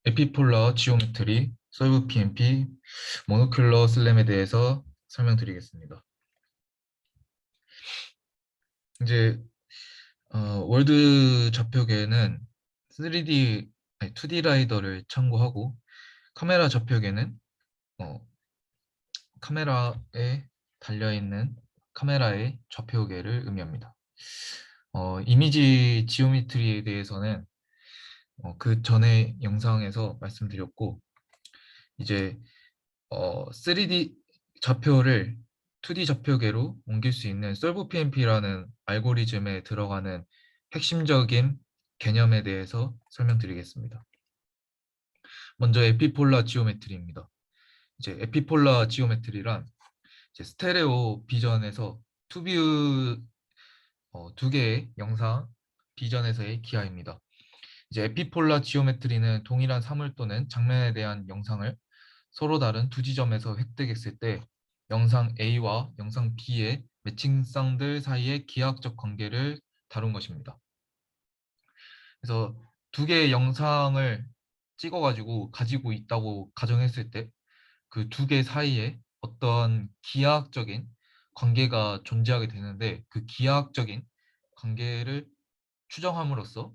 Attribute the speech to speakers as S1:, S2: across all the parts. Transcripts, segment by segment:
S1: 에피폴라 지오메트리, 솔브 PMP, 모노큘러 슬램에 대해서 설명드리겠습니다. 이제 월드 좌표계는 3D, 아니, 2D 라이더를 참고하고 카메라 좌표계는 어, 카메라에 달려있는 카메라의 좌표계를 의미합니다. 이미지 지오메트리에 대해서는 그 전에 영상에서 말씀드렸고 이제 3D 좌표를 2D 좌표계로 옮길 수 있는 솔브 PMP라는 알고리즘에 들어가는 핵심적인 개념에 대해서 설명드리겠습니다. 먼저 에피폴라 지오메트리입니다. 이제 에피폴라 지오메트리란 이제 스테레오 비전에서 투뷰 두 개의 영상 비전에서의 기하입니다. 이제 에피폴라 지오메트리는 동일한 사물 또는 장면에 대한 영상을 서로 다른 두 지점에서 획득했을 때 영상 A와 영상 B의 매칭성들 사이의 기하학적 관계를 다룬 것입니다. 그래서 두 개의 영상을 찍어가지고 가지고 있다고 가정했을 때 그 두 개 사이에 어떤 기하학적인 관계가 존재하게 되는데 그 기하학적인 관계를 추정함으로써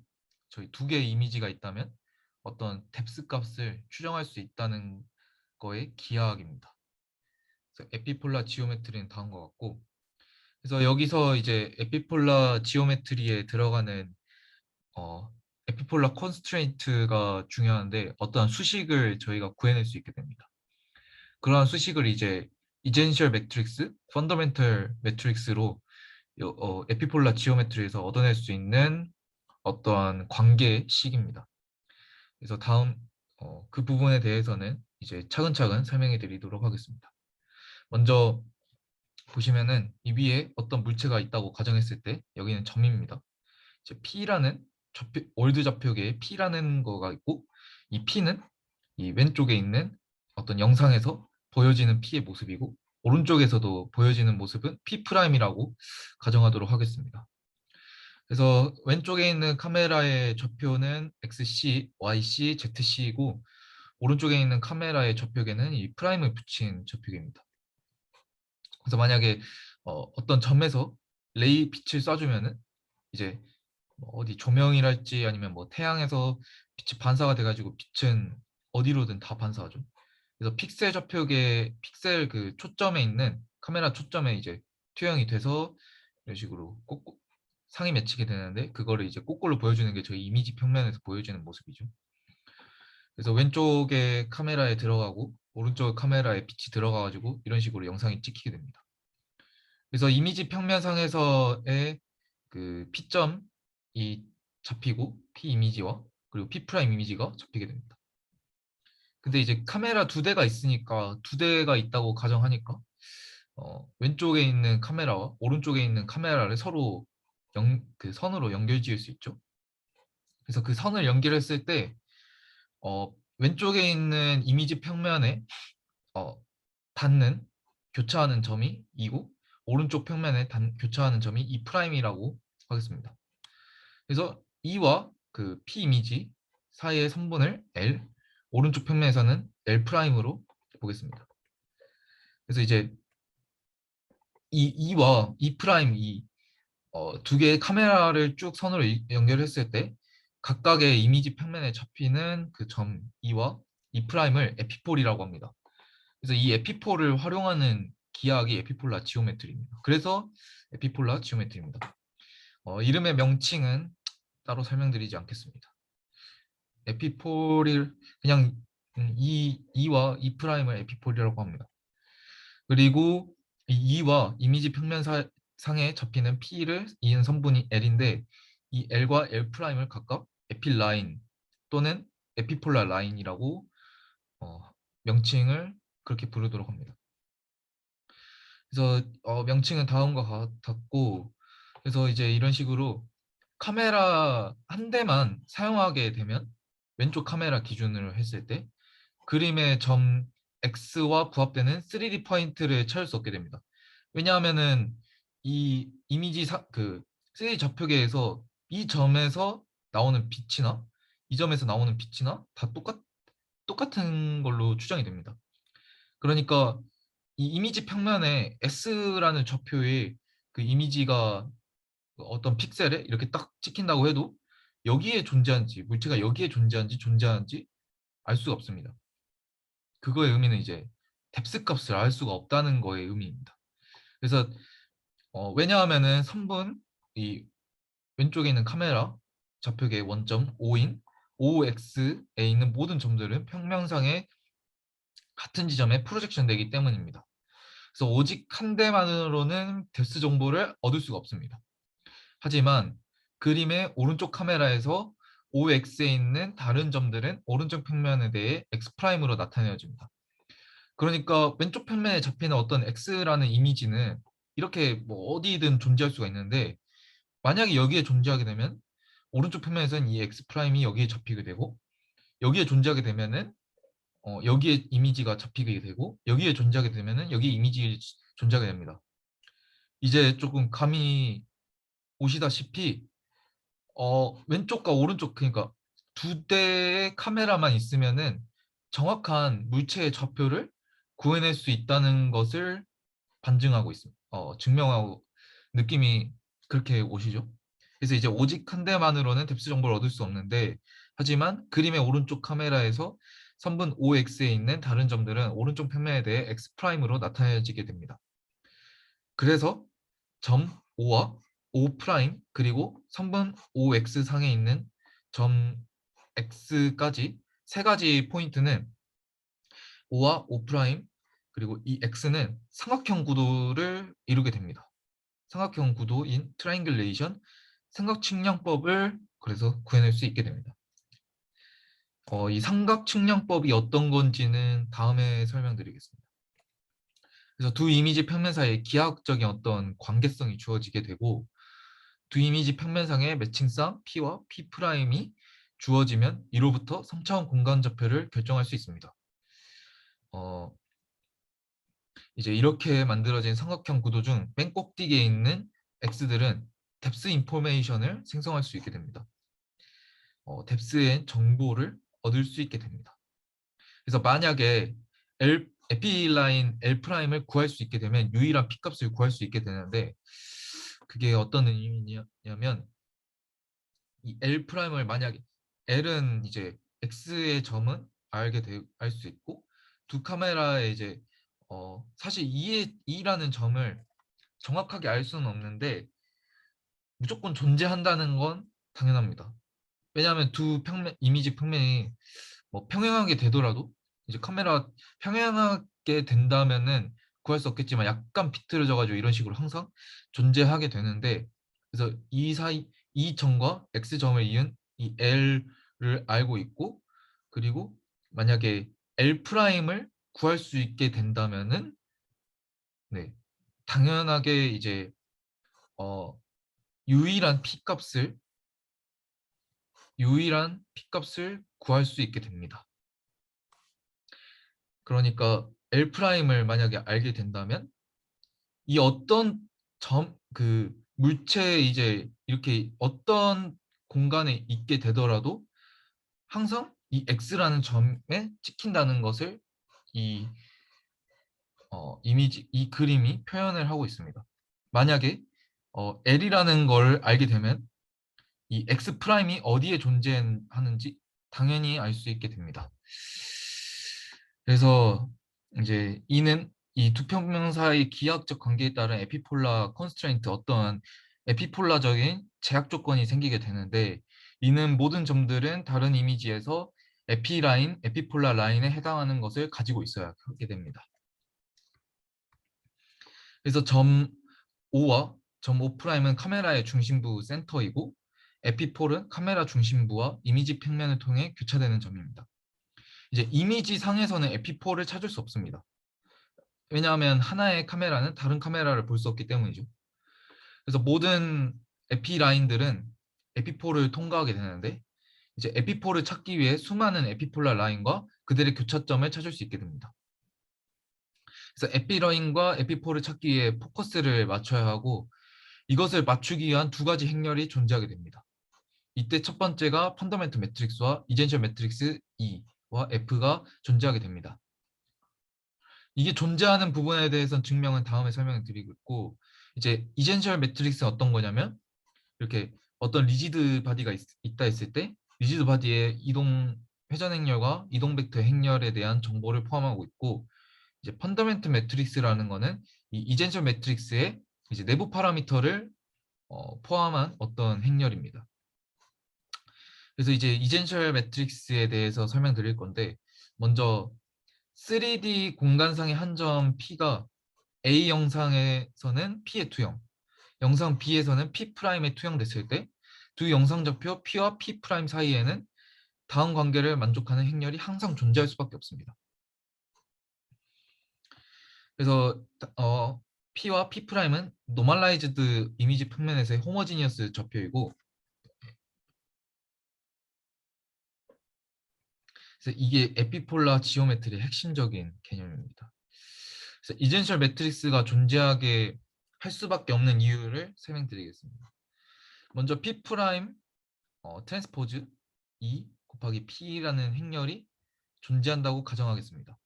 S1: 저희 두 개의 이미지가 있다면 어떤 뎁스 값을 추정할 수 있다는 거의 기하학입니다. 그래서 에피폴라 지오메트리는 다음과 같고 그래서 여기서 이제 에피폴라 지오메트리에 들어가는 어, 에피폴라 컨스트레인트가 중요한데 어떠한 수식을 저희가 구해낼 수 있게 됩니다. 그러한 수식을 이제 이젠셜 매트릭스, 펀더멘털 매트릭스로 에피폴라 지오메트리에서 얻어낼 수 있는 어떠한 관계식입니다. 그래서 다음 그 부분에 대해서는 이제 차근차근 설명해 드리도록 하겠습니다. 먼저 보시면은 이 위에 어떤 물체가 있다고 가정했을 때 여기는 점입니다. 이제 P라는 월드 좌표계에 P라는 거가 있고 이 P는 이 왼쪽에 있는 어떤 영상에서 보여지는 P의 모습이고 오른쪽에서도 보여지는 모습은 P'이라고 가정하도록 하겠습니다. 그래서 왼쪽에 있는 카메라의 좌표는 XC, YC, ZC이고 오른쪽에 있는 카메라의 좌표계는 이 프라임을 붙인 좌표계입니다. 그래서 만약에 어떤 점에서 레이 빛을 쏴주면은 이제 뭐 어디 조명이랄지 아니면 뭐 태양에서 빛이 반사가 돼가지고 빛은 어디로든 다 반사하죠. 그래서 픽셀 좌표계 픽셀 그 초점에 있는 카메라 초점에 이제 투영이 돼서 이런 식으로 꼭 상이 맺히게 되는데 그거를 이제 거꾸로 보여주는 게 저희 이미지 평면에서 보여지는 모습이죠. 그래서 왼쪽에 카메라에 들어가고 오른쪽 카메라에 빛이 들어가가지고 이런 식으로 영상이 찍히게 됩니다. 그래서 이미지 평면상에서의 그 P점이 잡히고 P 이미지와 그리고 P 프라임 이미지가 잡히게 됩니다. 근데 이제 카메라 두 대가 있으니까 두 대가 있다고 가정하니까 왼쪽에 있는 카메라와 오른쪽에 있는 카메라를 서로 그 선으로 연결 지을 수 있죠. 그래서 그 선을 연결했을 때 왼쪽에 있는 이미지 평면에 어, 닿는 교차하는 점이 2고 오른쪽 평면에 교차하는 점이 2 프라임이라고 하겠습니다. 그래서 E와 그 P 이미지 사이의 선분을 L, 오른쪽 평면에서는 L 프라임으로 보겠습니다. 그래서 이제 이 E와 E 프라임 두 개의 카메라를 쭉 선으로 연결했을 때 각각의 이미지 평면에 잡히는 그 점 E와 E 프라임을 에피폴이라고 합니다. 그래서 이 에피폴을 활용하는 기하학이 에피폴라 지오메트리입니다. 그래서 에피폴라 지오메트리입니다. 이름의 명칭은 따로 설명드리지 않겠습니다. 에피폴을 그냥 E와 E 프라임을 에피폴이라고 합니다. 그리고 이 E와 이미지 평면 상에 잡히는 P를 이은 성분이 L인데 이 L과 L 프라임을 각각 에필 라인 또는 에피폴라 라인이라고 명칭을 그렇게 부르도록 합니다. 그래서 명칭은 다음과 같고 그래서 이제 이런 식으로 카메라 한 대만 사용하게 되면 왼쪽 카메라 기준으로 했을 때 그림의 점 X와 부합되는 3D 포인트를 찾을 수 없게 됩니다. 왜냐하면은 이 이미지 그 3D 좌표계에서 이 점에서 나오는 빛이나 이 점에서 나오는 빛이나 다 똑같은 걸로 추정이 됩니다. 그러니까 이 이미지 평면에 S라는 좌표에 그 이미지가 어떤 픽셀에 이렇게 딱 찍힌다고 해도 여기에 존재한지, 물체가 여기에 존재하는지 알 수가 없습니다. 그거의 의미는 이제 뎁스 값을 알 수가 없다는 거의 의미입니다. 그래서 왜냐하면은 선분 이 왼쪽에 있는 카메라 좌표계의 원점 O인 OX에 있는 모든 점들은 평면상의 같은 지점에 프로젝션 되기 때문입니다. 그래서 오직 한 대만으로는 뎁스 정보를 얻을 수가 없습니다. 하지만 그림의 오른쪽 카메라에서 OX에 있는 다른 점들은 오른쪽 평면에 대해 X'으로 나타내어집니다. 그러니까 왼쪽 평면에 잡히는 어떤 X라는 이미지는 이렇게 뭐 어디든 존재할 수가 있는데 만약에 여기에 존재하게 되면 오른쪽 평면에서는 이 X'이 여기에 잡히게 되고 여기에 존재하게 되면은 여기에 이미지가 잡히게 되고 여기에 존재하게 되면은 여기 이미지 존재하게 됩니다. 이제 조금 감이 오시다시피 왼쪽과 오른쪽 그러니까 두 대의 카메라만 있으면은 정확한 물체의 좌표를 구해낼 수 있다는 것을 반증하고 있습니다. 증명하고 느낌이 그렇게 오시죠? 그래서 이제 오직 한 대만으로는 뎁스 정보를 얻을 수 없는데 하지만 그림의 오른쪽 카메라에서 선분 OX에 있는 다른 점들은 오른쪽 평면에 대해 X'으로 나타내지게 됩니다. 그래서 점 O와 O 프라임 그리고 선분 OX 상에 있는 점 X까지 세 가지 포인트는 O와 O 프라임 그리고 이 X는 삼각형 구도를 이루게 됩니다. 삼각형 구도인 트라이앵글레이션 삼각측량법을 그래서 구해낼 수 있게 됩니다. 이 삼각측량법이 어떤 건지는 다음에 설명드리겠습니다. 그래서 두 이미지 평면 사이에 기하학적인 어떤 관계성이 주어지게 되고 두 이미지 평면상의 매칭상 P와 P'이 주어지면 이로부터 3차원 공간 좌표를 결정할 수 있습니다. 어, 이제 이렇게 만들어진 삼각형 구도 중 맨 꼭대기에 있는 X들은 뎁스 인포메이션을 생성할 수 있게 됩니다. 뎁스의 정보를 얻을 수 있게 됩니다. 그래서 만약에 에피라인 L'을 구할 수 있게 되면 유일한 P값을 구할 수 있게 되는데 그게 어떤 의미냐면 이 L'을 만약에 L은 이제 X의 점은 알 수 있고 두 카메라에 이제 사실 2라는 점을 정확하게 알 수는 없는데 무조건 존재한다는 건 당연합니다. 왜냐하면 두 이미지 평면이 뭐 평행하게 되더라도 이제 카메라 평행하게 된다면은 구할 수 없겠지만 약간 비틀어져 가지고 이런 식으로 항상 존재하게 되는데 그래서 이 점과 X 점을 이은 이 L을 알고 있고 그리고 만약에 L 프라임을 구할 수 있게 된다면은 네 당연하게 이제 어 유일한 P 값을 구할 수 있게 됩니다. 그러니까 L'을 만약에 알게 된다면 이 어떤 물체에 이제 이렇게 어떤 공간에 있게 되더라도 항상 이 X라는 점에 찍힌다는 것을 이 이 그림이 표현을 하고 있습니다. 만약에 L이라는 걸 알게 되면 이 X'이 어디에 존재하는지 당연히 알 수 있게 됩니다. 그래서 이제 이는 이 두 평면 사이 기하학적 관계에 따른 에피폴라 컨스트레인트 어떤 에피폴라적인 제약 조건이 생기게 되는데 이는 모든 점들은 다른 이미지에서 에피폴라 라인에 해당하는 것을 가지고 있어야 하게 됩니다. 그래서 점 O와 점 O'은 카메라의 중심부 센터이고 에피폴은 카메라 중심부와 이미지 평면을 통해 교차되는 점입니다. 이제 이미지 상에서는 에피폴을 찾을 수 없습니다. 왜냐하면 하나의 카메라는 다른 카메라를 볼 수 없기 때문이죠. 그래서 모든 에피 라인들은 에피폴을 통과하게 되는데 이제 에피폴을 찾기 위해 수많은 에피폴라 라인과 그들의 교차점을 찾을 수 있게 됩니다. 그래서 에피라인과 에피폴을 찾기 위해 포커스를 맞춰야 하고 이것을 맞추기 위한 두 가지 행렬이 존재하게 됩니다. 이때 첫 번째가 펀더멘털 매트릭스와 이젠셜 매트릭스 E와 F가 존재하게 됩니다. 이게 존재하는 부분에 대해서는 증명은 다음에 설명을 드리고 있고, 이제 이젠셜 매트릭스는 어떤 거냐면 이렇게 어떤 리지드 바디가 있다 했을 때 리지드 바디의 이동 회전 행렬과 이동 벡터 행렬에 대한 정보를 포함하고 있고, 이제 펀더멘털 매트릭스라는 거는 이 이젠셜 매트릭스의 이제 내부 파라미터를 포함한 어떤 행렬입니다. 그래서 이제 이젠셜 매트릭스에 대해서 설명드릴 건데, 먼저 3D 공간상의 한 점 P가 A 영상에서는 P의 투영, 영상 B에서는 P'의 투영됐을 때 두 영상좌표 P와 P' 사이에는 다음 관계를 만족하는 행렬이 항상 존재할 수밖에 없습니다. 그래서 P와 P'은 노멀라이즈드 이미지 평면에서의 호모지니어스 좌표이고, 그래서 이게 에피폴라 지오메트리의 핵심적인 개념입니다. 그래서 이젠셜 매트릭스가 존재하게 할 수밖에 없는 이유를 설명드리겠습니다. 먼저 P' 트랜스포즈 E 곱하기 P라는 행렬이 존재한다고 가정하겠습니다.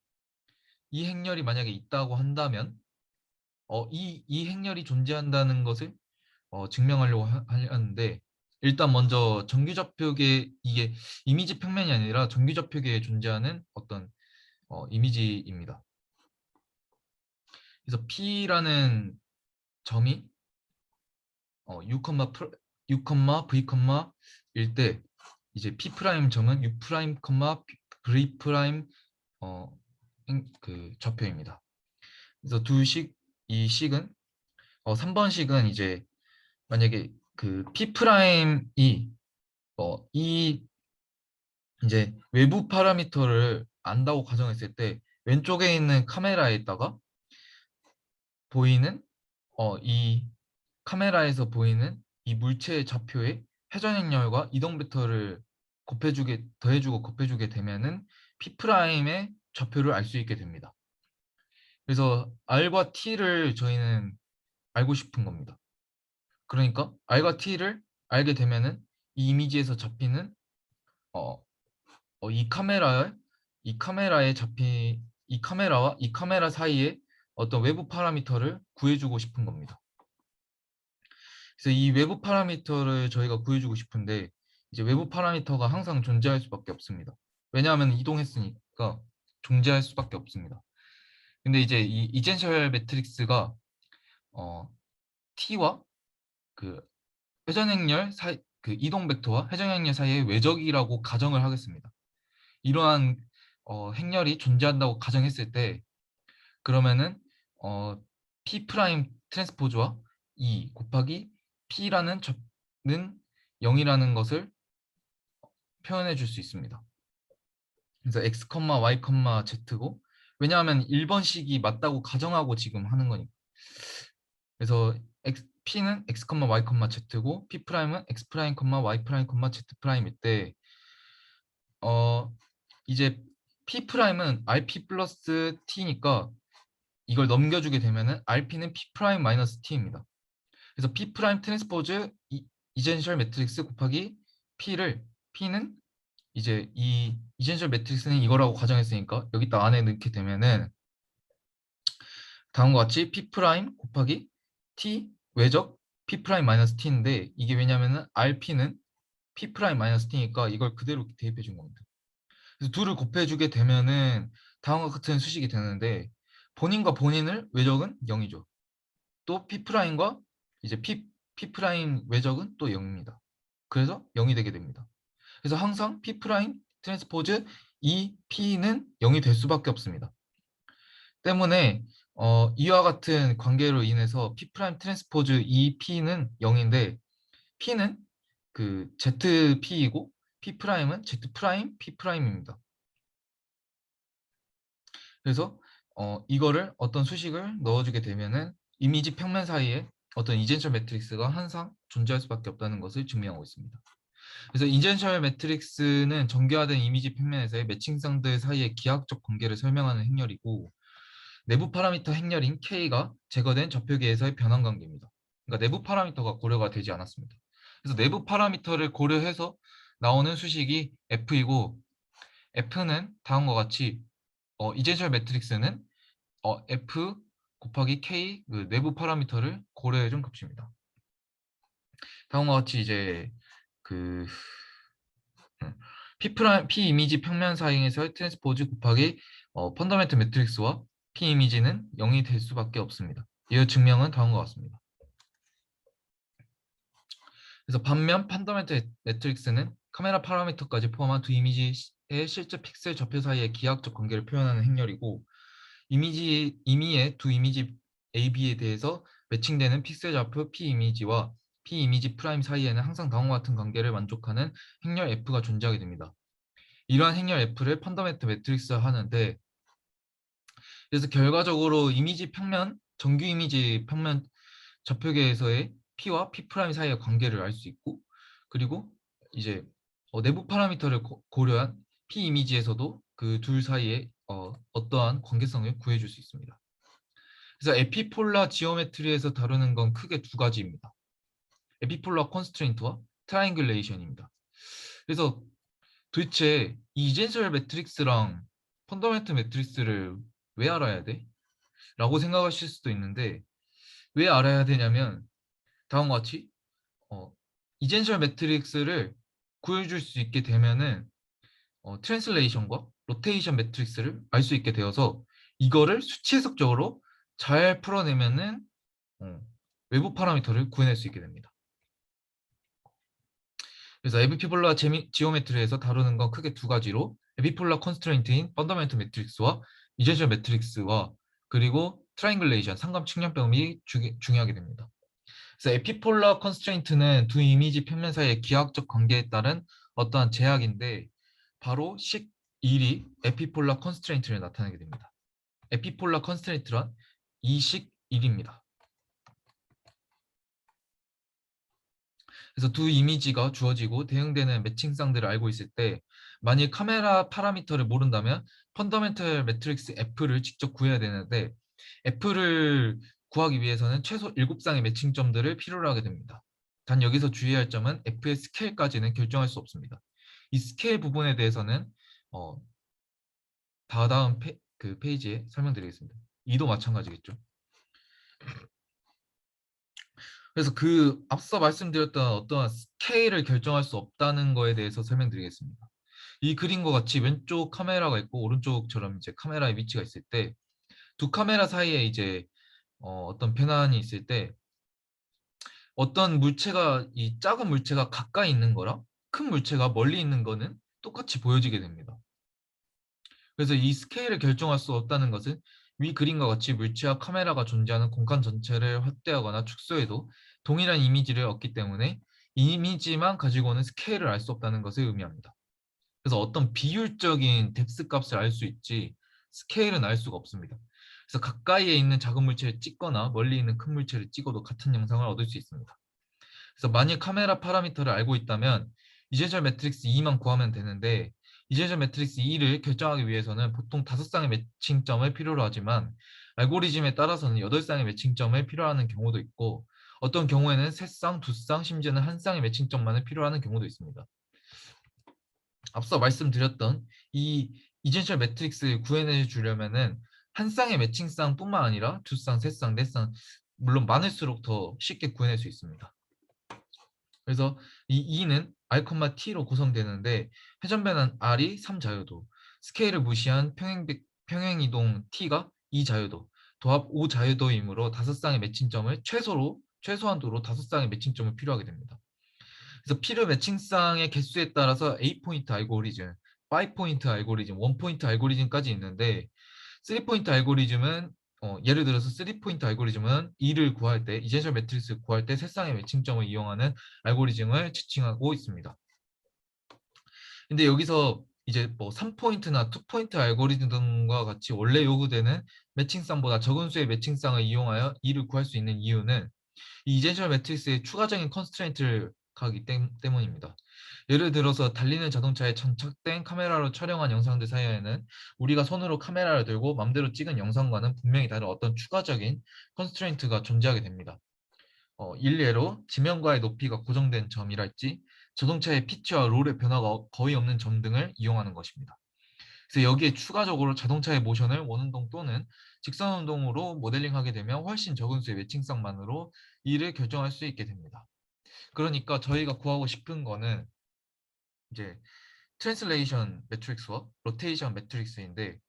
S1: 이 행렬이 만약에 있다고 한다면 이 행렬이 존재한다는 것을 증명하려고 하는데, 일단 먼저 정규좌표계, 이게 이미지 평면이 아니라 정규좌표계에 존재하는 어떤 이미지입니다. 그래서 P라는 점이 6, V, 일 때 이제 P' 점은 U', V' 그 좌표입니다. 그래서 이 식은 3번 식은 이제 만약에 그 P'이 이 이제 외부 파라미터를 안다고 가정했을 때 왼쪽에 있는 카메라에다가 보이는 이 카메라에서 보이는 이 물체의 좌표에 회전 행렬과 이동 벡터를 더해주고 곱해주게 되면은 P'의 좌표를 알 수 있게 됩니다. 그래서 R과 T를 저희는 알고 싶은 겁니다. 그러니까 R과 T를 알게 되면은 이 이미지에서 잡히는 어, 이 카메라에 잡힌 이 카메라와 이 카메라 사이에 어떤 외부 파라미터를 구해주고 싶은 겁니다. 그래서 이 외부 파라미터를 저희가 구해주고 싶은데, 이제 외부 파라미터가 항상 존재할 수밖에 없습니다. 왜냐하면 이동했으니까 존재할 수밖에 없습니다. 근데 이제 이 이젠셜 매트릭스가 어, t와 그 회전 행렬 사이, 그 이동 벡터와 회전 행렬 사이의 외적이라고 가정을 하겠습니다. 이러한 행렬이 존재한다고 가정했을 때, 그러면은 P' 트랜스포즈와 E 곱하기 P라는 접는 0이라는 것을 표현해 줄 수 있습니다. 그래서 X, Y, Z고, 왜냐하면 1번식이 맞다고 가정하고 지금 하는 거니까. 그래서 P는 X, Y, Z고 P'은 X', Y', Z''일 때 이제 P'은 RP 플러스 T니까 이걸 넘겨주게 되면은 RP는 P' 마이너스 T입니다. 그래서 P' 트랜스포즈 이젠셜 매트릭스 곱하기 P는 이제 이 이젠셜 매트릭스는 이거라고 가정했으니까 여기다 안에 넣게 되면은 다음과 같이 P' 곱하기 T 외적 P' 마이너스 T인데, 이게 왜냐면은 RP는 P' 마이너스 T니까 이걸 그대로 대입해 준 겁니다. 그래서 둘을 곱해주게 되면은 다음과 같은 수식이 되는데, 본인과 본인을 외적은 0이죠. 또 P'과 이제 P' 외적은 또 0입니다. 그래서 0이 되게 됩니다. 그래서 항상 P' 트랜스포즈 이 P는 0이 될 수밖에 없습니다. 때문에 이와 같은 관계로 인해서 P' 트랜스포즈 이 P는 0인데 P는 그 ZP이고 P'은 Z' P'입니다. 그래서 이거를 어떤 수식을 넣어주게 되면은 이미지 평면 사이에 어떤 이젠셜 매트릭스가 항상 존재할 수밖에 없다는 것을 증명하고 있습니다. 그래서 이젠셜 매트릭스는 정교화된 이미지 평면에서의 매칭성들 사이의 기하학적 관계를 설명하는 행렬이고, 내부 파라미터 행렬인 K가 제거된 좌표계에서의 변환 관계입니다. 그러니까 내부 파라미터가 고려가 되지 않았습니다. 그래서 내부 파라미터를 고려해서 나오는 수식이 F이고, F는 다음과 같이 이젠셜 매트릭스는 F 곱하기 K 그 내부 파라미터를 고려해준 값입니다. 다음과 같이 이제 그 P 이미지 평면 사이에서의 트랜스포즈 곱하기 펀더멘트 매트릭스와 P 이미지는 0이 될 수밖에 없습니다. 이 증명은 다음과 같습니다. 그래서 반면 펀더멘트 매트릭스는 카메라 파라미터까지 포함한 두 이미지의 실제 픽셀 좌표 사이의 기하학적 관계를 표현하는 행렬이고, 임의의 두 이미지 A, B에 대해서 매칭되는 픽셀 좌표 P 이미지와 P 이미지 프라임 사이에는 항상 다음과 같은 관계를 만족하는 행렬 F가 존재하게 됩니다. 이러한 행렬 F를 펀더멘트 매트릭스 하는데, 그래서 결과적으로 이미지 평면, 정규 이미지 평면 좌표계에서의 P와 P 프라임 사이의 관계를 알 수 있고, 그리고 이제 내부 파라미터를 고려한 P 이미지에서도 그 둘 사이에 어떠한 관계성을 구해줄 수 있습니다. 그래서 에피폴라 지오메트리에서 다루는 건 크게 두 가지입니다. 에피폴라 컨스트레인트와 트라이앵글레이션입니다. 그래서 도대체 이 이젠셜 매트릭스랑 펀더멘트 매트릭스를 왜 알아야 돼? 라고 생각하실 수도 있는데, 왜 알아야 되냐면 다음과 같이 이젠셜 매트릭스를 구해줄 수 있게 되면은 트랜슬레이션과 로테이션 매트릭스를 알 수 있게 되어서 이거를 수치 해석적으로 잘 풀어내면은 외부 파라미터를 구해낼 수 있게 됩니다. 그래서 에피폴라 지오메트리에서 다루는 건 크게 두 가지로 에피폴라 컨스트레인트인 펀더멘트 매트릭스와 이젠셜 매트릭스와 그리고 트라이앵글레이션 삼각 측량법이 중요하게 됩니다. 그래서 에피폴라 컨스트레인트는 두 이미지 평면 사이의 기하학적 관계에 따른 어떠한 제약인데, 바로 식 1이 에피폴라 컨스트레인트를 나타내게 됩니다. 에피폴라 컨스트레인트란 이식 1입니다. 그래서 두 이미지가 주어지고 대응되는 매칭쌍들을 알고 있을 때, 만일 카메라 파라미터를 모른다면 펀더멘털 매트릭스 F를 직접 구해야 되는데, F를 구하기 위해서는 최소 7쌍의 매칭점들을 필요로 하게 됩니다. 단 여기서 주의할 점은 F의 스케일까지는 결정할 수 없습니다. 이 스케일 부분에 대해서는 어, 다음 그 페이지에 설명드리겠습니다. 이도 마찬가지겠죠. 그래서 그 앞서 말씀드렸던 어떠한 스케일을 결정할 수 없다는 거에 대해서 설명드리겠습니다. 이 그림과 같이 왼쪽 카메라가 있고 오른쪽처럼 이제 카메라의 위치가 있을 때, 두 카메라 사이에 이제 어떤 변환이 있을 때 어떤 물체가 이 작은 물체가 가까이 있는 거랑 큰 물체가 멀리 있는 거는 똑같이 보여지게 됩니다. 그래서 이 스케일을 결정할 수 없다는 것은 위 그림과 같이 물체와 카메라가 존재하는 공간 전체를 확대하거나 축소해도 동일한 이미지를 얻기 때문에 이미지만 가지고는 스케일을 알 수 없다는 것을 의미합니다. 그래서 어떤 비율적인 뎁스 값을 알 수 있지 스케일은 알 수가 없습니다. 그래서 가까이에 있는 작은 물체를 찍거나 멀리 있는 큰 물체를 찍어도 같은 영상을 얻을 수 있습니다. 그래서 만약 카메라 파라미터를 알고 있다면 이제셜 매트릭스 2만 구하면 되는데, 이제셜 매트릭스 2를 결정하기 위해서는 보통 5쌍의 매칭점을 필요로 하지만 알고리즘에 따라서는 8쌍의 매칭점을 필요하는 경우도 있고, 어떤 경우에는 3쌍, 2쌍, 심지어는 1쌍의 매칭점만을 필요하는 경우도 있습니다. 앞서 말씀드렸던 이 이젠셜 매트릭스를 구해내 주려면은 한 쌍의 매칭쌍뿐만 아니라 2쌍, 3쌍, 4쌍 물론 많을수록 더 쉽게 구해낼 수 있습니다. 그래서 이 E는 R, T로 구성되는데 회전변환 R이 3자유도, 스케일을 무시한 평행이동 T가 2자유도, 도합 5자유도이므로 5쌍의 매칭점을 최소한도로 5쌍의 매칭점을 필요하게 됩니다. 그래서 필요 매칭쌍의 개수에 따라서 A 포인트 알고리즘, 5포인트 알고리즘, 1포인트 알고리즘까지 있는데, 3포인트 알고리즘은 예를 들어서 3포인트 알고리즘은 E를 구할 때, 이젠셜 매트릭스를 구할 때 세 쌍의 매칭점을 이용하는 알고리즘을 지칭하고 있습니다. 근데 여기서 이제 뭐 3포인트나 2포인트 알고리즘 등과 같이 원래 요구되는 매칭쌍보다 적은 수의 매칭쌍을 이용하여 E를 구할 수 있는 이유는 이 이젠셜 매트릭스의 추가적인 컨스트레인트를 가기 때문입니다. 예를 들어서 달리는 자동차에 장착된 카메라로 촬영한 영상들 사이에는 우리가 손으로 카메라를 들고 맘대로 찍은 영상과는 분명히 다른 어떤 추가적인 컨스트레인트가 존재하게 됩니다. 일례로 지면과의 높이가 고정된 점이랄지 자동차의 피치와 롤의 변화가 거의 없는 점 등을 이용하는 것입니다. 그래서 여기에 추가적으로 자동차의 모션을 원운동 또는 직선운동으로 모델링하게 되면 훨씬 적은 수의 매칭성만으로 이를 결정할 수 있게 됩니다. 그러니까 저희가 구하고 싶은 거는 이제 트랜슬레이션 매트릭스와 로테이션 매트릭스인데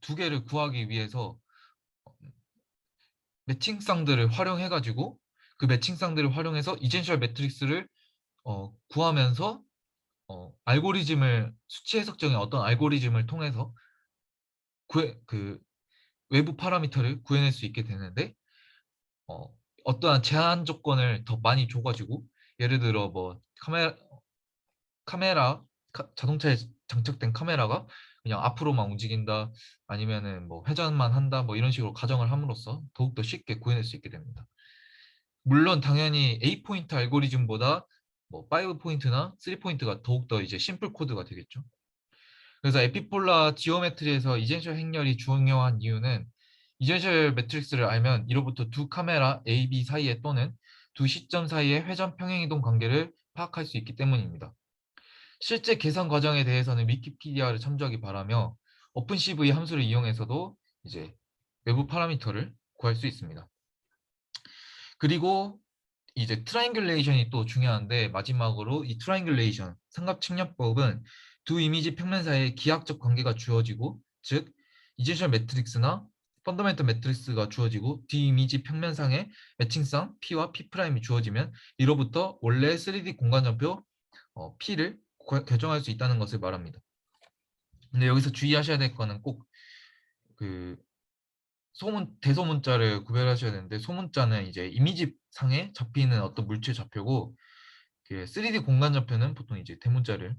S1: 두 개를 구하기 위해서 매칭쌍들을 활용해가지고 그 매칭쌍들을 활용해서 이젠셜 매트릭스를 구하면서 알고리즘을 수치 해석적인 어떤 알고리즘을 통해서 그 외부 파라미터를 구해낼 수 있게 되는데 어, 어떠한 제한 조건을 더 많이 줘가지고 예를 들어 뭐 카메라 자동차에 장착된 카메라가 그냥 앞으로만 움직인다 아니면은 뭐 회전만 한다 뭐 이런 식으로 가정을 함으로써 더욱더 쉽게 구해낼 수 있게 됩니다. 물론 당연히 A 포인트 알고리즘보다 뭐 5 포인트나 3 포인트가 더욱더 이제 심플 코드가 되겠죠. 그래서 에피폴라 지오메트리에서 이젠셜 행렬이 중요한 이유는 이젠셜 매트릭스를 알면 이로부터 두 카메라 A, B 사이에 또는 두 시점 사이의 회전 평행이동 관계를 파악할 수 있기 때문입니다. 실제 계산 과정에 대해서는 위키피디아를 참조하기 바라며 오픈CV 함수를 이용해서도 이제 외부 파라미터를 구할 수 있습니다. 그리고 이제 트라이앵귤레이션이 또 중요한데 마지막으로 이 트라이앵귤레이션 삼각측량법은 두 이미지 평면 사이에 기하학적 관계가 주어지고 즉 이제셜 매트릭스나 펀더멘털 매트릭스가 주어지고 뒤 이미지 평면상의 매칭성 P와 P'이 주어지면 이로부터 원래 3D 공간전표 P를 결정할 수 있다는 것을 말합니다. 근데 여기서 주의하셔야 될 거는 꼭 그 대소문자를 구별하셔야 되는데 소문자는 이제 이미지 상에 잡히는 어떤 물체 좌표고 그 3D 공간 좌표는 보통 이제 대문자를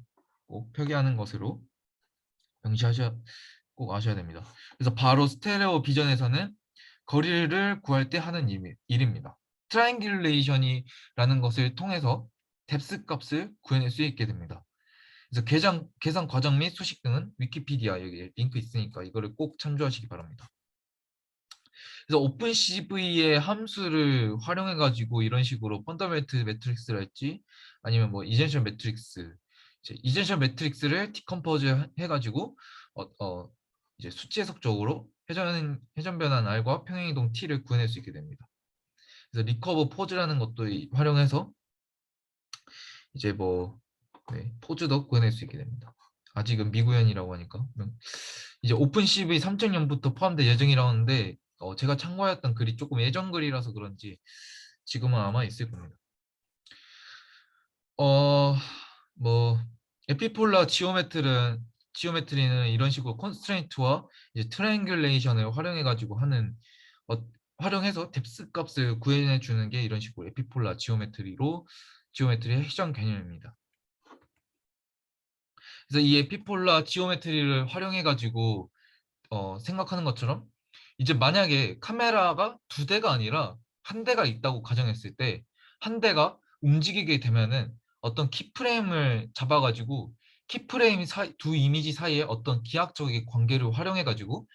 S1: 꼭 표기하는 것으로 명시하셔야 꼭 아셔야 됩니다. 그래서 바로 스테레오 비전에서는 거리를 구할 때 하는 일입니다. 트라이앵귤레이션이라는 것을 통해서 뎁스 값을 구해낼 수 있게 됩니다. 그래서 계산 과정 및 수식 등은 위키피디아 여기 링크 있으니까 이거를 꼭 참조하시기 바랍니다. 그래서 오픈CV의 함수를 활용해 가지고 이런 식으로 펀더멘트 매트릭스랄지 아니면 뭐 이젠션 매트릭스 이젠션 매트릭스를 디컴포즈 해 가지고 이제 수치 해석적으로 회전 변환 R과 평행 이동 T를 구해낼 수 있게 됩니다. 그래서 리커버 포즈라는 것도 활용해서 이제 뭐 포즈도 구해낼 수 있게 됩니다. 아직은 미구현이라고 하니까 이제 오픈CV 3.0부터 포함될 예정이라고 하는데 제가 참고했던 글이 조금 예전 글이라서 그런지 지금은 아마 있을 겁니다. 뭐 에피폴라 지오메트리는 이런 식으로 컨스트레인트와 이제 트라이앵귤레이션을 활용해 가지고 활용해서 뎁스 값을 구해내 주는 게 이런 식으로 에피폴라 지오메트리의 핵심 개념입니다. 그래서 이 에피폴라 지오메트리를 활용해 가지고 생각하는 것처럼 이제 만약에 카메라가 두 대가 아니라 한 대가 있다고 가정했을 때 한 대가 움직이게 되면은 어떤 키프레임을 잡아가지고 두 이미지 사이에 어떤 기하학적인 관계를 활용해가지고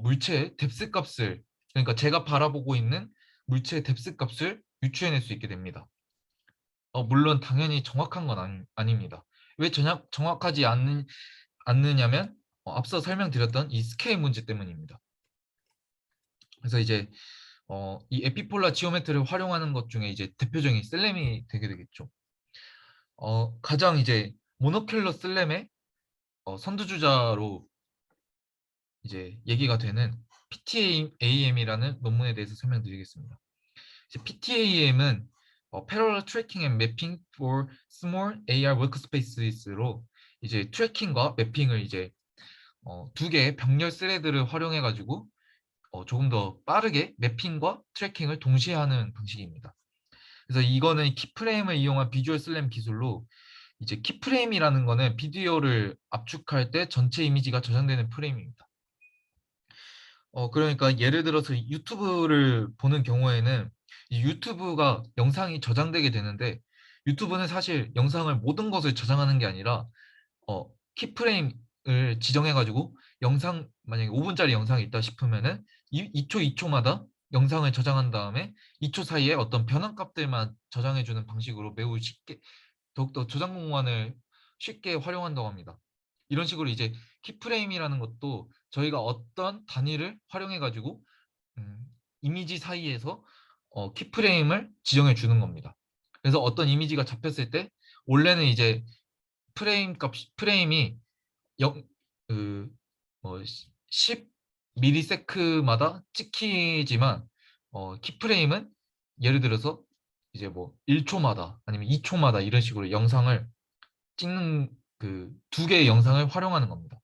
S1: 물체의 뎁스 값을 그러니까 제가 바라보고 있는 물체의 뎁스 값을 유추해낼 수 있게 됩니다. 물론 당연히 정확한 건 아닙니다. 왜 정확하지 않느냐면 앞서 설명드렸던 이 스케일 문제 때문입니다. 그래서 이제 이 에피폴라 지오메트리를 활용하는 것 중에 이제 대표적인 슬램이 되게 되겠죠. 가장 이제 모노큘러 슬램의 선두주자로 이제 얘기가 되는 PTAM이라는 논문에 대해서 설명드리겠습니다. PTAM은 Parallel Tracking and Mapping for Small AR Workspaces로 이제 트래킹과 매핑을 이제 두 개의 병렬 스레드를 활용해 가지고 조금 더 빠르게 매핑과 트래킹을 동시에 하는 방식입니다. 그래서 이거는 키프레임을 이용한 비주얼 슬램 기술로 이제 키프레임이라는 거는 비디오를 압축할 때 전체 이미지가 저장되는 프레임입니다. 그러니까 예를 들어서 유튜브를 보는 경우에는 이 유튜브가 영상이 저장되게 되는데 유튜브는 사실 영상을 모든 것을 저장하는 게 아니라 키프레임을 지정해가지고 영상 만약에 5분짜리 영상이 있다 싶으면은 2초 2초마다 영상을 저장한 다음에 2초 사이에 어떤 변환값들만 저장해주는 방식으로 매우 쉽게 더욱더 저장 공간을 쉽게 활용한다고 합니다. 이런 식으로 이제 키프레임이라는 것도 저희가 어떤 단위를 활용해 가지고 음, 이미지 사이에서 키프레임을 지정해 주는 겁니다. 그래서 어떤 이미지가 잡혔을 때 원래는 이제 프레임이 0, 뭐 10 밀리세크마다 찍히지만 키프레임은 예를 들어서 이제 뭐 1초마다 아니면 2초마다 이런 식으로 영상을 찍는 그 두 개의 영상을 활용하는 겁니다.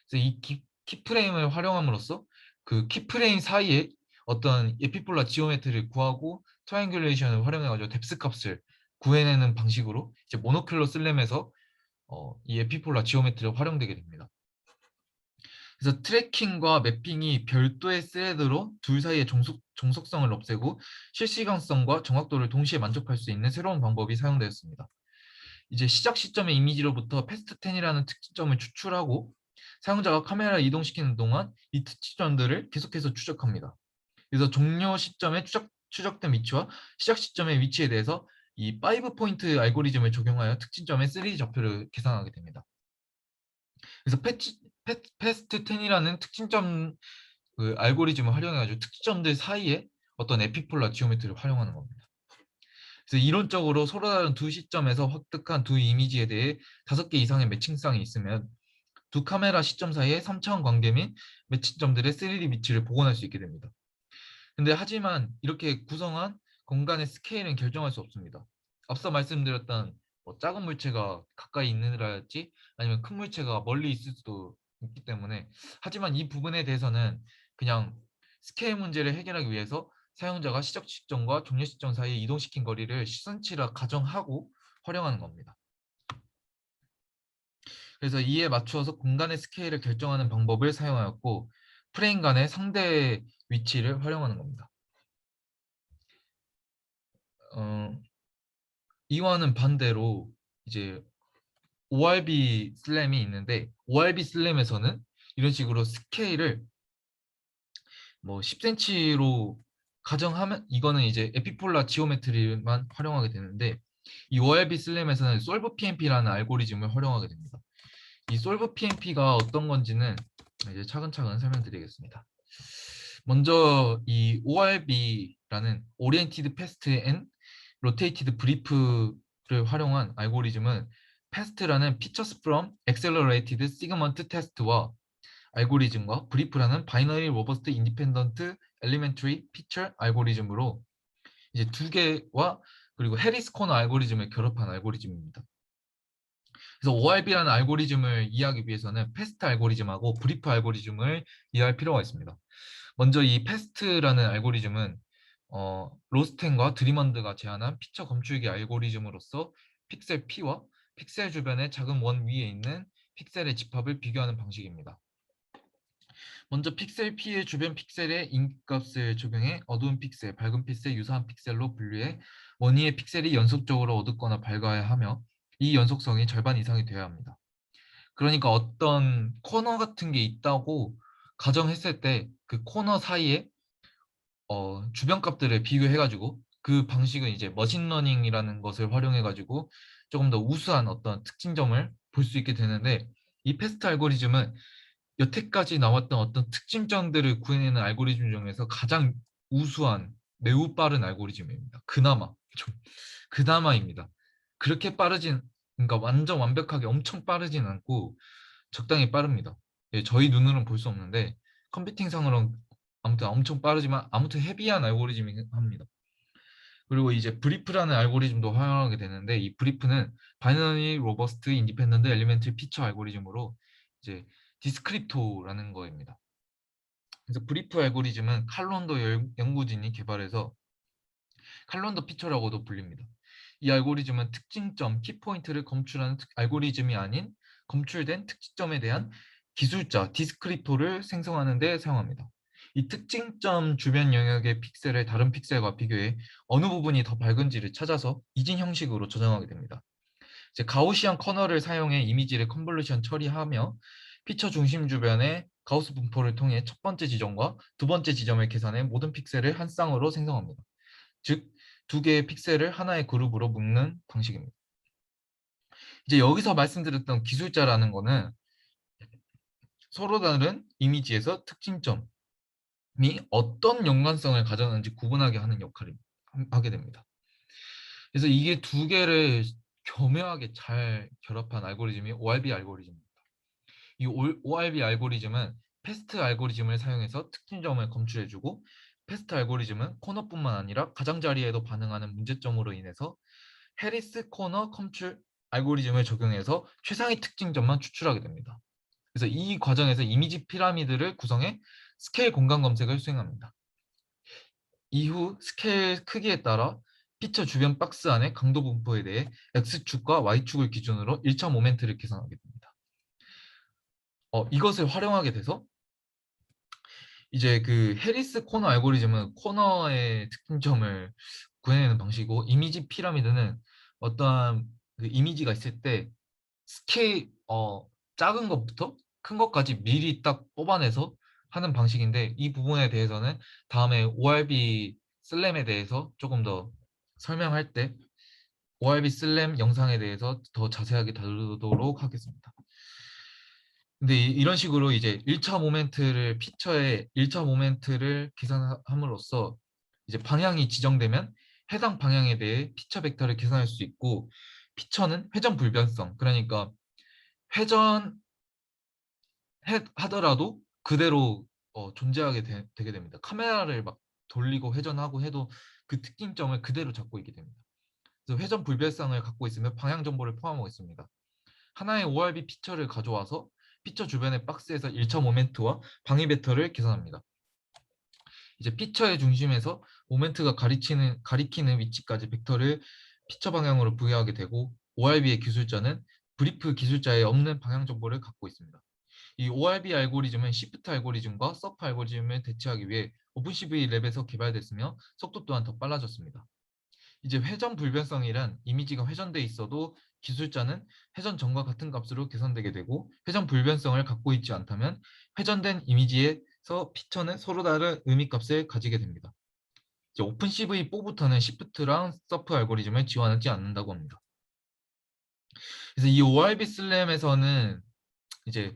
S1: 그래서 이 키프레임을 활용함으로써 그 키프레임 사이에 어떤 에피폴라 지오메트리를 구하고 트라이앵귤레이션을 활용해가지고 뎁스 값을 구해내는 방식으로 이제 모노큘러 슬램에서 이 에피폴라 지오메트리가 활용되게 됩니다. 그래서 트래킹과 매핑이 별도의 스레드로 둘 사이의 종속성을 없애고 실시간성과 정확도를 동시에 만족할 수 있는 새로운 방법이 사용되었습니다. 이제 시작 시점의 이미지로부터 패스트 10이라는 특징점을 추출하고 사용자가 카메라를 이동시키는 동안 이 특징점들을 계속해서 추적합니다. 그래서 종료 시점에 추적된 위치와 시작 시점의 위치에 대해서 이 5포인트 알고리즘을 적용하여 특징점의 3D 좌표를 계산하게 됩니다. 그래서 패스트 10이라는 특징점 그 알고리즘을 활용해가지고 특징점들 사이에 어떤 에피폴라 지오메트리를 활용하는 겁니다. 그래서 이론적으로 서로 다른 두 시점에서 획득한 두 이미지에 대해 5개 이상의 매칭성이 있으면 두 카메라 시점 사이의 3차원 관계 및 매칭점들의 3D 위치를 복원할 수 있게 됩니다. 근데 하지만 이렇게 구성한 공간의 스케일은 결정할 수 없습니다. 앞서 말씀드렸던 뭐 작은 물체가 가까이 있느라랄지 아니면 큰 물체가 멀리 있을 수도 있기 때문에 하지만 이 부분에 대해서는 그냥 스케일 문제를 해결하기 위해서 사용자가 시작 시점과 종료 시점 사이에 이동시킨 거리를 시선치라 가정하고 활용하는 겁니다. 그래서 이에 맞추어서 공간의 스케일을 결정하는 방법을 사용하였고 프레임 간의 상대 위치를 활용하는 겁니다. 이와는 반대로 이제 ORB 슬램이 있는데 ORB 슬램에서는 이런 식으로 스케일을 뭐 10cm로 가정하면 이거는 이제 에피폴라 지오메트리만 활용하게 되는데 이 ORB 슬램에서는 솔브 PMP라는 알고리즘을 활용하게 됩니다. 이 솔브 PMP가 어떤 건지는 이제 차근차근 설명드리겠습니다. 먼저 이 ORB라는 Oriented Fast and Rotated Brief를 활용한 알고리즘은 FAST라는 Features from Accelerated Segment Test와 알고리즘과 브리프라는 Binary Robust Independent Elementary Feature 알고리즘으로 이제 두 개와 그리고 해리스 코너 알고리즘을 결합한 알고리즘입니다. 그래서 ORB라는 알고리즘을 이해하기 위해서는 패스트 알고리즘하고 브리프 알고리즘을 이해할 필요가 있습니다. 먼저 이 패스트라는 알고리즘은 로스텐과 드리먼드가 제안한 피처 검출기 알고리즘으로서 픽셀 P와 픽셀 주변의 작은 원 위에 있는 픽셀의 집합을 비교하는 방식입니다. 먼저 픽셀 P의 주변 픽셀에 인값을 적용해 어두운 픽셀, 밝은 픽셀, 유사한 픽셀로 분류해 원위의 픽셀이 연속적으로 어둡거나 밝아야 하며 이 연속성이 절반 이상이 되어야 합니다. 그러니까 어떤 코너 같은 게 있다고 가정했을 때 그 코너 사이에 주변 값들을 비교해가지고 그 방식은 이제 머신러닝이라는 것을 활용해가지고 조금 더 우수한 어떤 특징점을 볼 수 있게 되는데 이 패스트 알고리즘은 여태까지 나왔던 어떤 특징점들을 구해내는 알고리즘 중에서 가장 우수한 매우 빠른 알고리즘입니다. 그나마입니다. 그렇게 빠르진 그러니까 완전 완벽하게 엄청 빠르진 않고 적당히 빠릅니다. 예, 저희 눈으로는 볼 수 없는데 컴퓨팅상으로는 아무튼 엄청 빠르지만 아무튼 헤비한 알고리즘이 합니다. 그리고 이제 브리프라는 알고리즘도 활용하게 되는데 이 브리프는 바이너리 로버스트 인디펜던트 엘리멘트 피처 알고리즘으로 이제 디스크립토라는 거입니다. 그래서 브리프 알고리즘은 칼론도 연구진이 개발해서 칼론더 피처라고도 불립니다. 이 알고리즘은 특징점, 키포인트를 검출하는 알고리즘이 아닌 검출된 특징점에 대한 기술자, 디스크립토를 생성하는 데 사용합니다. 이 특징점 주변 영역의 픽셀을 다른 픽셀과 비교해 어느 부분이 더 밝은지를 찾아서 이진 형식으로 저장하게 됩니다. 이제 가우시안 커널을 사용해 이미지를 컨볼루션 처리하며 피처 중심 주변의 가우스 분포를 통해 첫 번째 지점과 두 번째 지점을 계산해 모든 픽셀을 한 쌍으로 생성합니다. 즉, 두 개의 픽셀을 하나의 그룹으로 묶는 방식입니다. 이제 여기서 말씀드렸던 기술자라는 거는 서로 다른 이미지에서 특징점이 어떤 연관성을 가졌는지 구분하게 하는 역할을 하게 됩니다. 그래서 이게 두 개를 교묘하게 잘 결합한 알고리즘이 ORB 알고리즘입니다. 이 ORB 알고리즘은 패스트 알고리즘을 사용해서 특징점을 검출해주고, 패스트 알고리즘은 코너뿐만 아니라 가장자리에도 반응하는 문제점으로 인해서 해리스 코너 검출 알고리즘을 적용해서 최상의 특징점만 추출하게 됩니다. 그래서 이 과정에서 이미지 피라미드를 구성해 스케일 공간 검색을 수행합니다. 이후 스케일 크기에 따라 피처 주변 박스 안의 강도 분포에 대해 X축과 Y축을 기준으로 1차 모멘트를 계산하게 됩니다. 이것을 활용하게 돼서 이제 그 해리스 코너 알고리즘은 코너의 특징점을 구해내는 방식이고, 이미지 피라미드는 어떠한 그 이미지가 있을 때 스케일 작은 것부터 큰 것까지 미리 딱 뽑아내서 하는 방식인데, 이 부분에 대해서는 다음에 ORB 슬램에 대해서 조금 더 설명할 때 ORB 슬램 영상에 대해서 더 자세하게 다루도록 하겠습니다. 근데 이런 식으로 이제 1차 모멘트를 피처의 1차 모멘트를 계산함으로써 이제 방향이 지정되면 해당 방향에 대해 피처 벡터를 계산할 수 있고, 피처는 회전 불변성, 그러니까 회전 하더라도 그대로 존재하게 되게 됩니다. 카메라를 막 돌리고 회전하고 해도 그 특징점을 그대로 잡고 있게 됩니다. 그래서 회전 불변성을 갖고 있으면 방향 정보를 포함하고 있습니다. 하나의 ORB 피처를 가져와서 피처 주변의 박스에서 1차 모멘트와 방위 벡터를 계산합니다. 이제 피처의 중심에서 모멘트가 가리키는 위치까지 벡터를 피처 방향으로 부여하게 되고, ORB의 기술자는 브리프 기술자에 없는 방향 정보를 갖고 있습니다. 이 ORB 알고리즘은 시프트 알고리즘과 서프 알고리즘을 대체하기 위해 오픈CV 랩에서 개발됐으며 속도 또한 더 빨라졌습니다. 이제 회전 불변성이란 이미지가 회전돼 있어도 기술자는 회전 전과 같은 값으로 계산되게 되고, 회전 불변성을 갖고 있지 않다면 회전된 이미지에서 피처는 서로 다른 의미 값을 가지게 됩니다. 이제 오픈CV4부터는 시프트랑 서프 알고리즘을 지원하지 않는다고 합니다. 그래서 이 ORB 슬램에서는 이제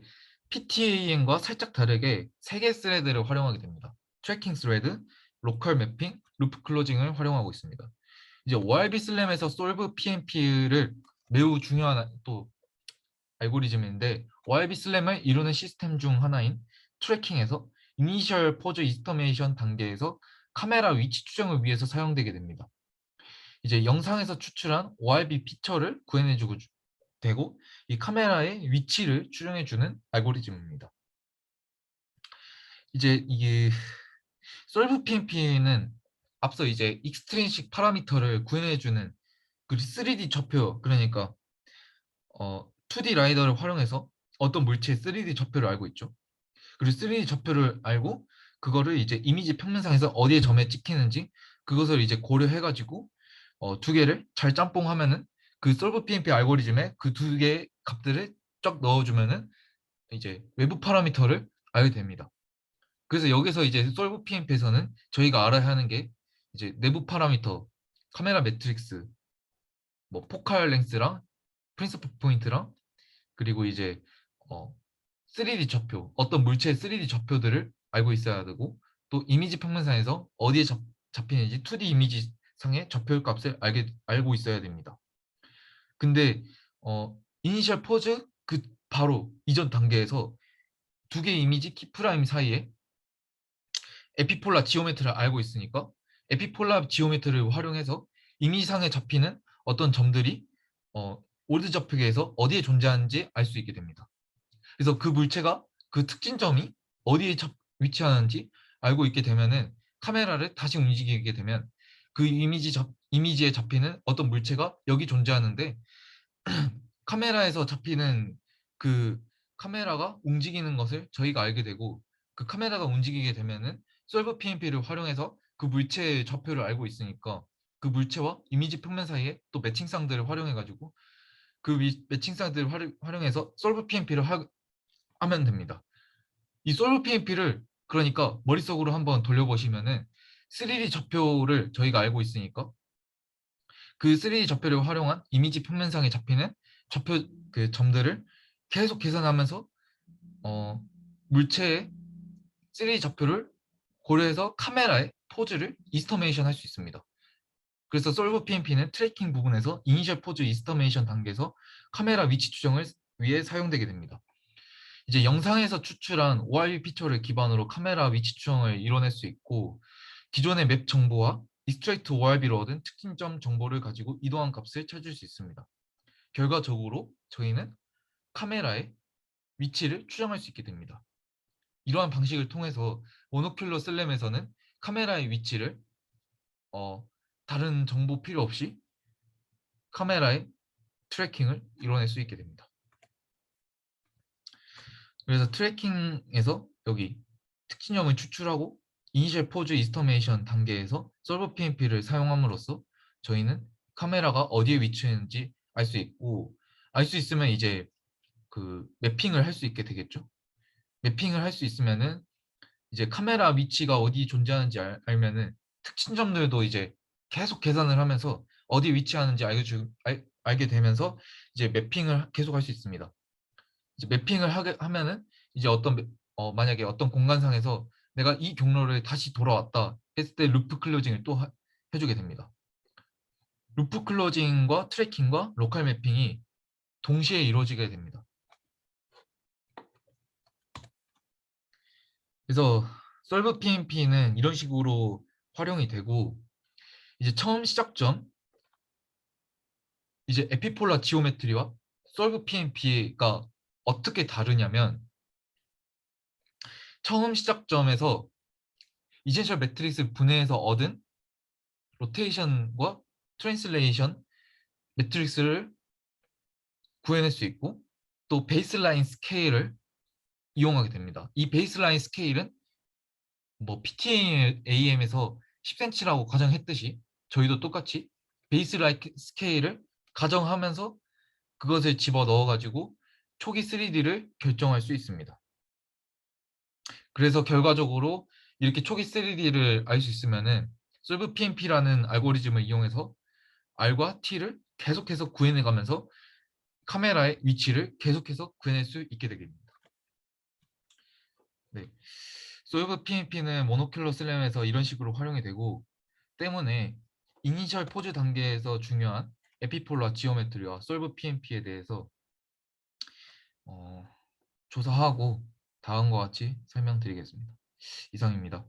S1: PTAN과 살짝 다르게 3개 스레드를 활용하게 됩니다. 트래킹 스레드, 로컬 매핑, 루프 클로징을 활용하고 있습니다. 이제 ORB 슬램에서 솔브 PMP를 매우 중요한 또 알고리즘인데, ORB 슬램을 이루는 시스템 중 하나인 트래킹에서 이니셜 포즈 이스터메이션 단계에서 카메라 위치 추정을 위해서 사용되게 됩니다. 이제 영상에서 추출한 ORB 피처를 구현해주고 되고, 이 카메라의 위치를 추정해주는 알고리즘입니다. 이제 이게 솔브 PMP는 앞서 이제 익스트린식 파라미터를 구현해주는 그 3D 좌표, 그러니까 2D 라이더를 활용해서 어떤 물체의 3D 좌표를 알고 있죠. 그리고 3D 좌표를 알고 그거를 이제 이미지 평면상에서 어디에 점에 찍히는지 그것을 이제 고려해가지고 두 개를 잘 짬뽕하면은 그 솔브 PMP 알고리즘에 그 두 개의 값들을 쫙 넣어주면은 이제 외부 파라미터를 알게 됩니다. 그래서 여기서 이제 솔브 PMP에서는 저희가 알아야 하는 게 이제 내부 파라미터, 카메라 매트릭스, 뭐 포칼 랭스랑 프린시플 포인트랑, 그리고 이제 어, 3D 좌표, 어떤 물체의 3D 좌표들을 알고 있어야 되고, 또 이미지 평면상에서 어디에 잡히는지 2D 이미지 상의 좌표 값을 알고 있어야 됩니다. 근데 이니셜 포즈 그 바로 이전 단계에서 두 개의 이미지 키프라임 사이에 에피폴라 지오메트리를 알고 있으니까 에피폴라 지오메트리를 활용해서 이미지상에 잡히는 어떤 점들이 올드 좌표계에서 어디에 존재하는지 알 수 있게 됩니다. 그래서 그 물체가 그 특징점이 어디에 위치하는지 알고 있게 되면은 카메라를 다시 움직이게 되면 그 이미지에 잡히는 어떤 물체가 여기 존재하는데, 카메라에서 잡히는 그 카메라가 움직이는 것을 저희가 알게 되고, 그 카메라가 움직이게 되면은 솔브 PMP를 활용해서 그 물체의 좌표를 알고 있으니까 그 물체와 이미지 평면 사이에 또 매칭쌍들을 활용해 가지고 그 매칭쌍들을 활용해서 솔브 PMP를 하면 됩니다. 이 솔브 PMP를 그러니까 머릿속으로 한번 돌려보시면은 3D 좌표를 저희가 알고 있으니까 그 3D 좌표를 활용한 이미지 평면상에 잡히는 좌표 그 점들을 계속 계산하면서 물체의 3D 좌표를 고려해서 카메라의 포즈를 이스터메이션 할 수 있습니다. 그래서 솔브 PMP는 트래킹 부분에서 이니셜 포즈 이스터메이션 단계에서 카메라 위치 추정을 위해 사용되게 됩니다. 이제 영상에서 추출한 ORB 피처를 기반으로 카메라 위치 추정을 이뤄낼 수 있고 기존의 맵 정보와 익스트랙트 ORB로 얻은 특징점 정보를 가지고 이동한 값을 찾을 수 있습니다. 결과적으로 저희는 카메라의 위치를 추정할 수 있게 됩니다. 이러한 방식을 통해서 모노큘러 슬램에서는 카메라의 위치를 다른 정보 필요 없이 카메라의 트래킹을 이뤄낼 수 있게 됩니다. 그래서 트래킹에서 여기 특징점을 추출하고 이니셜 포즈 이스터메이션 단계에서 솔버 PMP를 사용함으로써 저희는 카메라가 어디에 위치했는지 알 수 있고 알 수 있으면 이제 그 매핑을 할 수 있게 되겠죠. 매핑을 할 수 있으면은 이제 카메라 위치가 어디 존재하는지 알면은 특징점들도 이제 계속 계산을 하면서 어디 위치하는지 알게 되면서 이제 매핑을 계속 할 수 있습니다. 이제 매핑을 하면은 이제 만약에 어떤 공간상에서 내가 이 경로를 다시 돌아왔다 했을 때 루프 클로징을 또 해주게 됩니다. 루프 클로징과 트래킹과 로컬 매핑이 동시에 이루어지게 됩니다. 그래서 솔브 PMP는 이런 식으로 활용이 되고 이제 처음 시작점 이제 에피폴라 지오메트리와 솔브 PMP가 어떻게 다르냐면 처음 시작점에서 이센셜 매트릭스 분해해서 얻은 로테이션과 트랜슬레이션 매트릭스를 구해낼 수 있고 또 베이스라인 스케일을 이용하게 됩니다. 이 베이스라인 스케일은 뭐 PTAM에서 10cm라고 가정했듯이 저희도 똑같이 베이스라인 스케일을 가정하면서 그것을 집어 넣어가지고 초기 3D를 결정할 수 있습니다. 그래서 결과적으로 이렇게 초기 3D를 알 수 있으면은 솔브 PMP라는 알고리즘을 이용해서 R과 T를 계속해서 구해내 가면서 카메라의 위치를 계속해서 구해낼 수 있게 되겠습니다. 네. 솔브 PMP는 모노큘러 슬램에서 이런 식으로 활용이 되고 때문에 이니셜 포즈 단계에서 중요한 에피폴라 지오메트리와 솔브 PMP에 대해서 조사하고 다음과 같이 설명드리겠습니다. 이상입니다.